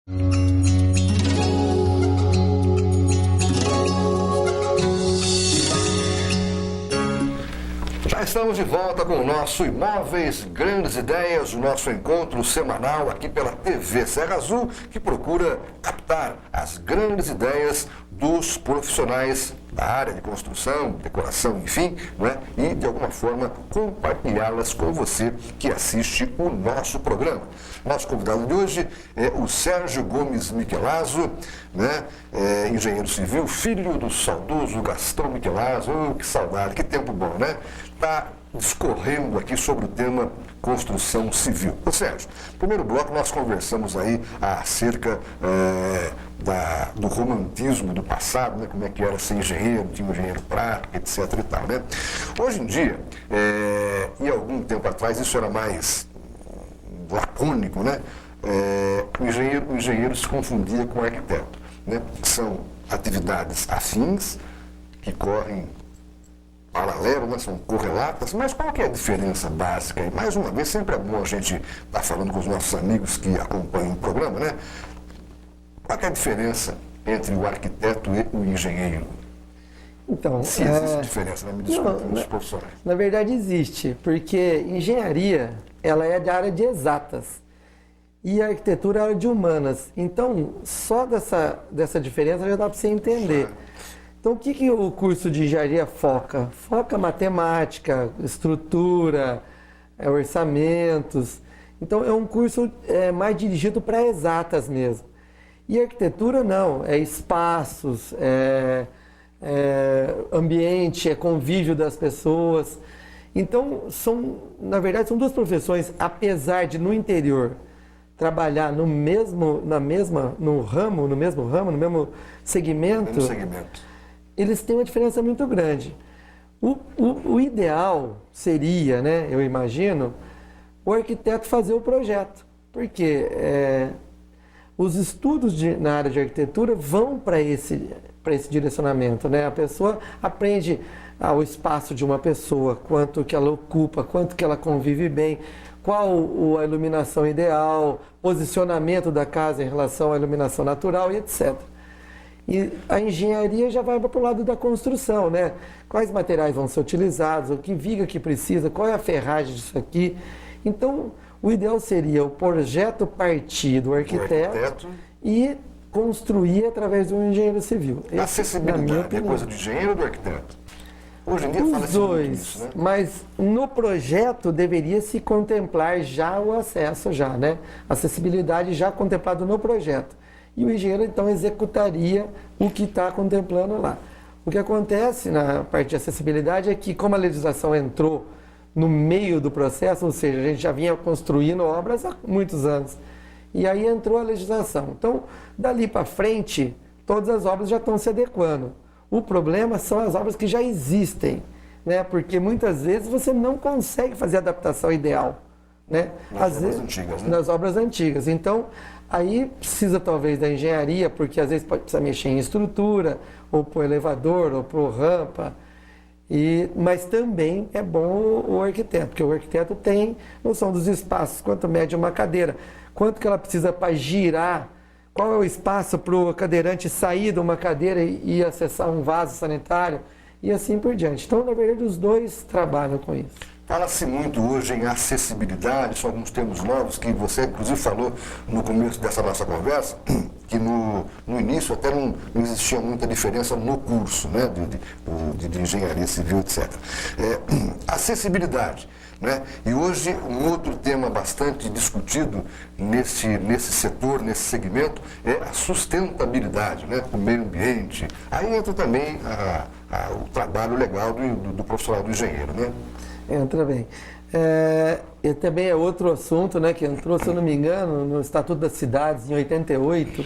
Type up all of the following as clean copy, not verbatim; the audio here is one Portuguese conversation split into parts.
Já estamos de volta com o nosso Imóveis Grandes Ideias, o nosso encontro semanal aqui pela TV Serra Azul, que procura captar as grandes ideias dos profissionais da área de construção, decoração, enfim, não é? E de alguma forma compartilhá-las com você que assiste o nosso programa. Nosso convidado de hoje é o Sérgio Gomes Michelazzo, né? Engenheiro civil, filho do saudoso Gastão Michelazzo. Oh, que saudade, que tempo bom, né? Está discorrendo aqui sobre o tema construção civil. Ô Sérgio, no primeiro bloco nós conversamos aí acerca do romantismo do passado, né? Como é que era ser engenheiro, tinha um engenheiro prático, etc. e tal, né? Hoje em dia, e algum tempo atrás, isso era mais lacônico, né? O engenheiro se confundia com o arquiteto, né? São atividades afins que correm paralelo, né? São correlatas, mas qual que é a diferença básica? E mais uma vez, sempre é bom a gente estar falando com os nossos amigos que acompanham o programa, né? Qual que é a diferença entre o arquiteto e o engenheiro? Então, se existe diferença, né? Me desculpe, nos profissionais. Na verdade existe, porque engenharia, ela é de área de exatas e a arquitetura é área de humanas. Então, só dessa diferença já dá para você entender. Então, o que o curso de engenharia foca? Foca matemática, estrutura, orçamentos. Então, é um curso mais dirigido para exatas mesmo. E arquitetura não, é espaços, ambiente, é convívio das pessoas. Então, na verdade, são duas profissões, apesar de no interior trabalhar no mesmo segmento, eles têm uma diferença muito grande. O ideal seria, né, eu imagino, o arquiteto fazer o projeto, porque os estudos na área de arquitetura vão para esse direcionamento, né? A pessoa aprende o espaço de uma pessoa, quanto que ela ocupa, quanto que ela convive bem, qual a iluminação ideal, posicionamento da casa em relação à iluminação natural e etc. E a engenharia já vai para o lado da construção, né? Quais materiais vão ser utilizados, o que viga que precisa, qual é a ferragem disso aqui. Então, o ideal seria o projeto partir do arquiteto e construir através de um engenheiro civil. A acessibilidade é coisa do engenheiro ou do arquiteto? Hoje em dia os dois, isso, né? Mas no projeto deveria se contemplar já o acesso, né? Acessibilidade já contemplado no projeto. E o engenheiro, então, executaria o que está contemplando lá. O que acontece na parte de acessibilidade é que, como a legislação entrou no meio do processo, ou seja, a gente já vinha construindo obras há muitos anos, e aí entrou a legislação. Então, dali para frente, todas as obras já estão se adequando. O problema são as obras que já existem, né? Porque muitas vezes você não consegue fazer a adaptação ideal, né? Nas obras antigas. Então, aí precisa talvez da engenharia, porque às vezes precisa mexer em estrutura, ou por elevador, ou por rampa. Mas também é bom o arquiteto, porque o arquiteto tem noção dos espaços, quanto mede uma cadeira, quanto que ela precisa para girar, qual é o espaço para o cadeirante sair de uma cadeira e acessar um vaso sanitário, e assim por diante. Então, na verdade, os dois trabalham com isso. Fala-se muito hoje em acessibilidade, são alguns termos novos que você, inclusive, falou no começo dessa nossa conversa, que no início até não existia muita diferença no curso, né, de engenharia civil, etc. Acessibilidade, né? E hoje um outro tema bastante discutido nesse setor, nesse segmento, é a sustentabilidade, né, o meio ambiente. Aí entra também o trabalho legal do profissional do engenheiro, né? Entra bem. E também é outro assunto, né, que entrou, se eu não me engano, no Estatuto das Cidades, em 88,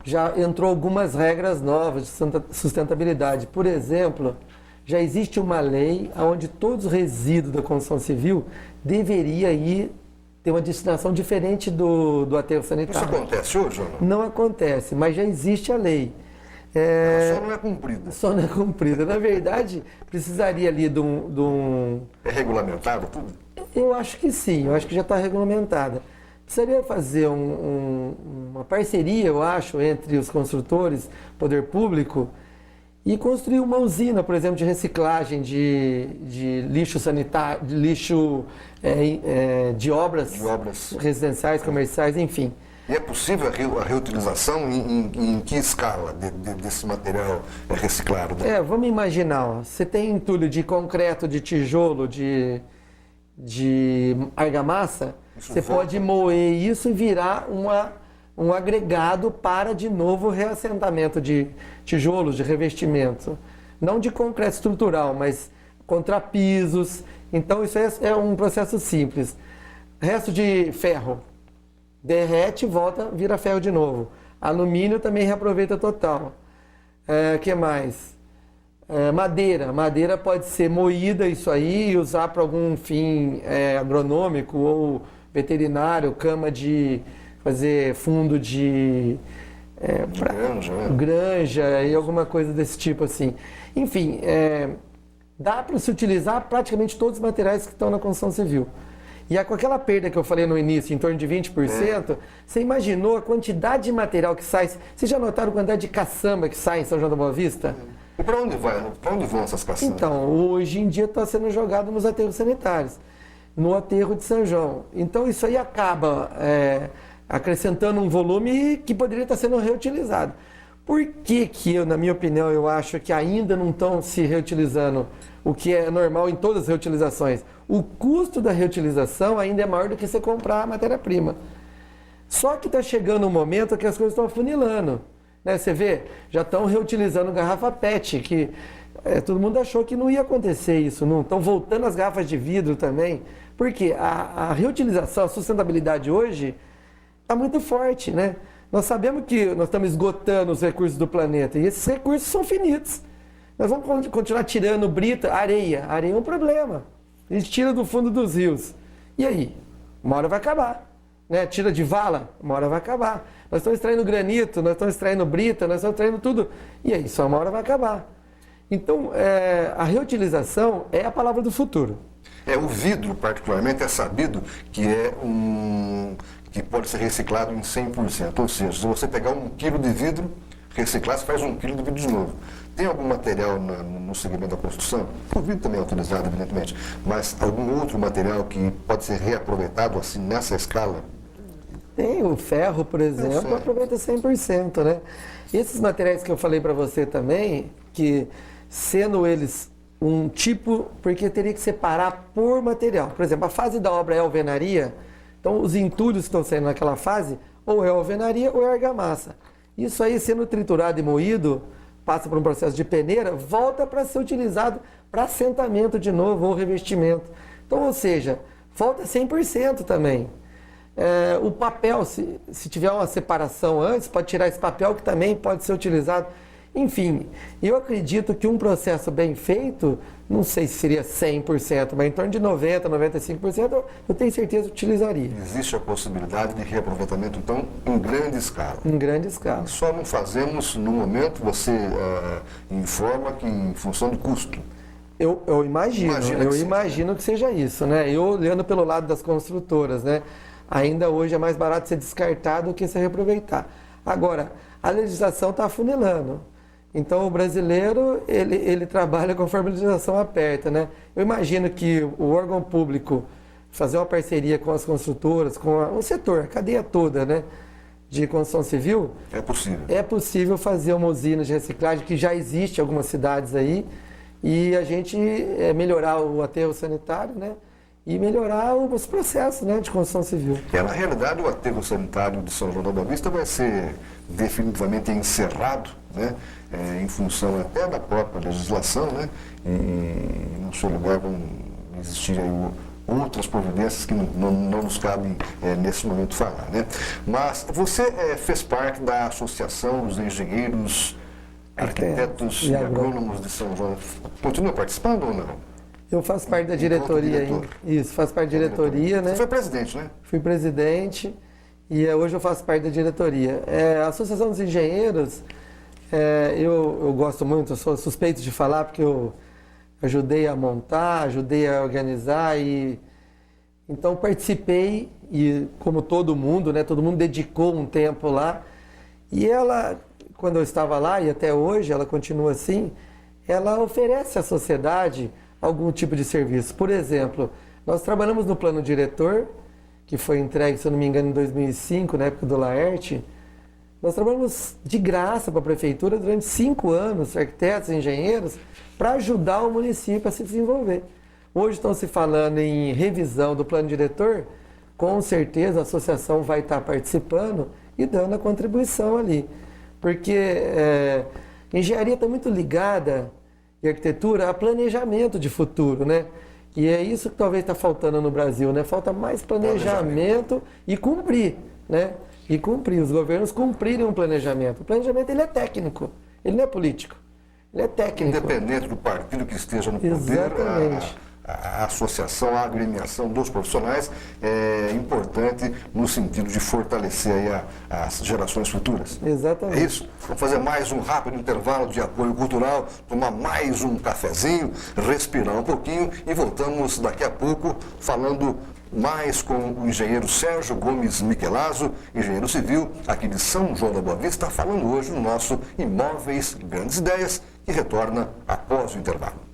já entrou algumas regras novas de sustentabilidade. Por exemplo, já existe uma lei onde todos os resíduos da construção civil deveria ter uma destinação diferente do aterro sanitário. Isso acontece hoje ou não? Não acontece, mas já existe a lei. Só não é cumprida. Só não é cumprida. Na verdade, precisaria ali de um... É regulamentado tudo? Eu acho que sim, eu acho que já está regulamentada. Precisaria fazer uma uma parceria, eu acho, entre os construtores, poder público, e construir uma usina, por exemplo, de reciclagem de lixo sanitário, de lixo de obras residenciais, comerciais, enfim. E é possível a reutilização em que escala desse material reciclado? Né? Vamos imaginar, ó, você tem entulho de concreto, de tijolo, de argamassa, você pode moer isso e virar um agregado para, de novo, o reassentamento de tijolos, de revestimento. Não de concreto estrutural, mas contrapisos. Então, isso é um processo simples. Resto de ferro. Derrete, volta, vira ferro de novo. Alumínio também reaproveita total. Que mais? Madeira. Madeira pode ser moída, isso aí, e usar para algum fim agronômico ou veterinário, cama de fazer fundo de granja e alguma coisa desse tipo assim. Enfim, dá para se utilizar praticamente todos os materiais que estão na construção civil. E com aquela perda que eu falei no início, em torno de 20%, você imaginou a quantidade de material que sai? Vocês já notaram a quantidade de caçamba que sai em São João da Boa Vista? E para onde vai? Para onde vão essas caçambas? Então, hoje em dia está sendo jogado nos aterros sanitários, no aterro de São João. Então, isso aí acaba acrescentando um volume que poderia estar sendo reutilizado. Por que eu, na minha opinião, eu acho que ainda não estão se reutilizando, o que é normal em todas as reutilizações? O custo da reutilização ainda é maior do que você comprar a matéria-prima. Só que está chegando um momento que as coisas estão afunilando. Né? Você vê, já estão reutilizando garrafa PET, que todo mundo achou que não ia acontecer isso. Não estão voltando as garrafas de vidro também. Porque a reutilização, a sustentabilidade hoje está muito forte, né? Nós sabemos que nós estamos esgotando os recursos do planeta e esses recursos são finitos. Nós vamos continuar tirando brita, areia. Areia é um problema. A gente tira do fundo dos rios. E aí? Uma hora vai acabar. Né? Tira de vala, uma hora vai acabar. Nós estamos extraindo granito, nós estamos extraindo brita, nós estamos extraindo tudo. E aí? Só uma hora vai acabar. Então, a reutilização é a palavra do futuro. O vidro, particularmente, é sabido que que pode ser reciclado em 100%. Ou seja, se você pegar 1 quilo de vidro, reciclar, você faz 1 quilo de vidro de novo. Tem algum material no segmento da construção? O vidro também é utilizado, evidentemente, mas algum outro material que pode ser reaproveitado assim nessa escala? Tem o ferro, por exemplo, aproveita 100%, né? E esses materiais que eu falei para você também, que sendo eles um tipo, porque teria que separar por material. Por exemplo, a fase da obra é alvenaria, então os entulhos que estão saindo naquela fase, ou é alvenaria ou é argamassa. Isso aí sendo triturado e moído, passa por um processo de peneira, volta para ser utilizado para assentamento de novo ou revestimento. Então, ou seja, volta 100% também. O papel, se tiver uma separação antes, pode tirar esse papel que também pode ser utilizado. Enfim, eu acredito que um processo bem feito, não sei se seria 100%, mas em torno de 90%, 95%, eu tenho certeza que utilizaria. Existe a possibilidade de reaproveitamento, então, em grande escala? Em grande escala. Só não fazemos, no momento, você informa que em função do custo. Eu imagino que seja isso, né? Eu olhando pelo lado das construtoras, né? Ainda hoje é mais barato ser descartado do que se reaproveitar. Agora, a legislação está afunilando. Então, o brasileiro, ele trabalha conforme a legislação aperta, né? Eu imagino que o órgão público fazer uma parceria com as construtoras, com o setor, a cadeia toda, né? De construção civil. É possível. É possível fazer uma usina de reciclagem, que já existe em algumas cidades aí, e a gente melhorar o aterro sanitário, né? E melhorar os processos, né, de construção civil. Na realidade, o aterro sanitário de São João da Boa Vista vai ser definitivamente encerrado, né, em função até da própria legislação, né, e no seu lugar vão existir aí outras providências que não nos cabem nesse momento falar, né. Mas você fez parte da Associação dos Engenheiros, Arquitetos e Agrônomos de São João. Continua participando ou não? Eu faço parte da diretoria ainda. Isso, faço parte da diretoria, né? Você foi presidente, né? Fui presidente e hoje eu faço parte da diretoria. A Associação dos Engenheiros, eu gosto muito, eu sou suspeito de falar porque eu ajudei a montar, ajudei a organizar e Então participei e como todo mundo, né, todo mundo dedicou um tempo lá. E ela, quando eu estava lá e até hoje ela continua assim, ela oferece à sociedade algum tipo de serviço. Por exemplo, nós trabalhamos no plano diretor, que foi entregue, se eu não me engano, em 2005, na época do Laerte. Nós trabalhamos de graça para a prefeitura durante 5 anos, arquitetos e engenheiros, para ajudar o município a se desenvolver. Hoje estão se falando em revisão do plano diretor, com certeza a associação vai estar participando e dando a contribuição ali. Porque engenharia está muito ligada, e arquitetura, a planejamento de futuro, né? E é isso que talvez está faltando no Brasil, né? Falta mais planejamento e cumprir, né? E cumprir, os governos cumprirem um planejamento. O planejamento, ele é técnico, ele não é político, ele é técnico. Independente do partido que esteja no poder, Exatamente. a associação, a agremiação dos profissionais é importante no sentido de fortalecer aí as gerações futuras. Exatamente. É isso? Vamos fazer mais um rápido intervalo de apoio cultural, tomar mais um cafezinho, respirar um pouquinho e voltamos daqui a pouco falando mais com o engenheiro Sérgio Gomes Michelazzo, engenheiro civil aqui de São João da Boa Vista, falando hoje no nosso Imóveis Grandes Ideias, que retorna após o intervalo.